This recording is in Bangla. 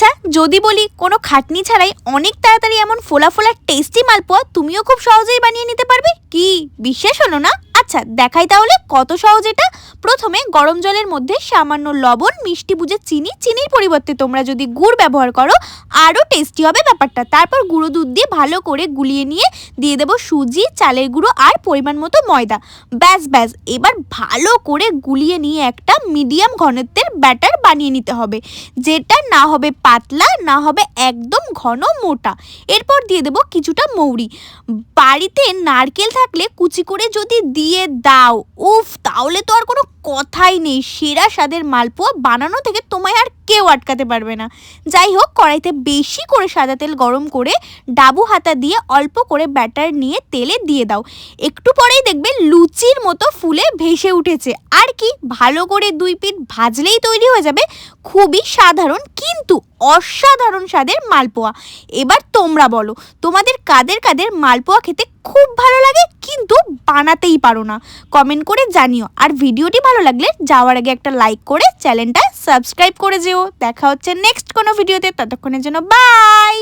আচ্ছা যদি বলি কোনো খাটনি ছাড়াই অনেক তাড়াতাড়ি এমন ফোলা ফোলা টেস্টি মালপোয়া তুমিও খুব সহজেই বানিয়ে নিতে পারবে, কি বিশ্বাস হলো না? আচ্ছা দেখাই তাহলে কত সহজ এটা। প্রথমে গরম জলের মধ্যে সামান্য লবণ, মিষ্টি বুঝে চিনি, চিনির পরিবর্তে তোমরা যদি গুড় ব্যবহার করো আরও টেস্টি হবে ব্যাপারটা। তারপর গুঁড়ো দুধ দিয়ে ভালো করে গুলিয়ে নিয়ে দিয়ে দেবো সুজি, চালের গুঁড়ো আর পরিমাণ মতো ময়দা। ব্যাস ব্যাস, এবার ভালো করে গুলিয়ে নিয়ে একটা মিডিয়াম ঘনত্বের ব্যাটার বানিয়ে নিতে হবে, যেটা না হবে পাতলা না হবে একদম ঘন মোটা। এরপর দিয়ে দেবো কিছুটা মৌরি। বাড়িতে নারকেল থাকলে কুচি করে যদি দিয়ে দাও, উফ, তাহলে তো আর কোনো কথাই নেই। সেরা স্বাদের মালপোয়া বানানো থেকে তোমায় আর কেউ আটকাতে পারবে না। যাই হোক, কড়াইতে বেশি করে সাদা তেল গরম করে ডাবু হাতা দিয়ে অল্প করে ব্যাটার নিয়ে তেলে দিয়ে দাও। একটু পরেই দেখবে লুচির মতো ফুলে ভেসে উঠেছে। আর কি, ভালো করে দুই পিঠ ভাজলেই তৈরি হয়ে যাবে খুবই সাধারণ কিন্তু অসাধারণ স্বাদের মালপোয়া। এবার তোমরা বলো, তোমাদের কাদের কাদের মালপোয়া খেতে খুব ভালো লাগে কিন্তু বানাতেই পারো না? কমেন্ট করে জানিও। আর ভিডিওটি ভালো লাগলে যাওয়ার আগে একটা লাইক করে চ্যানেলটা সাবস্ক্রাইব করে যেও। দেখা হচ্ছে নেক্সট কোনো ভিডিওতে, ততক্ষণের জন্য বাই।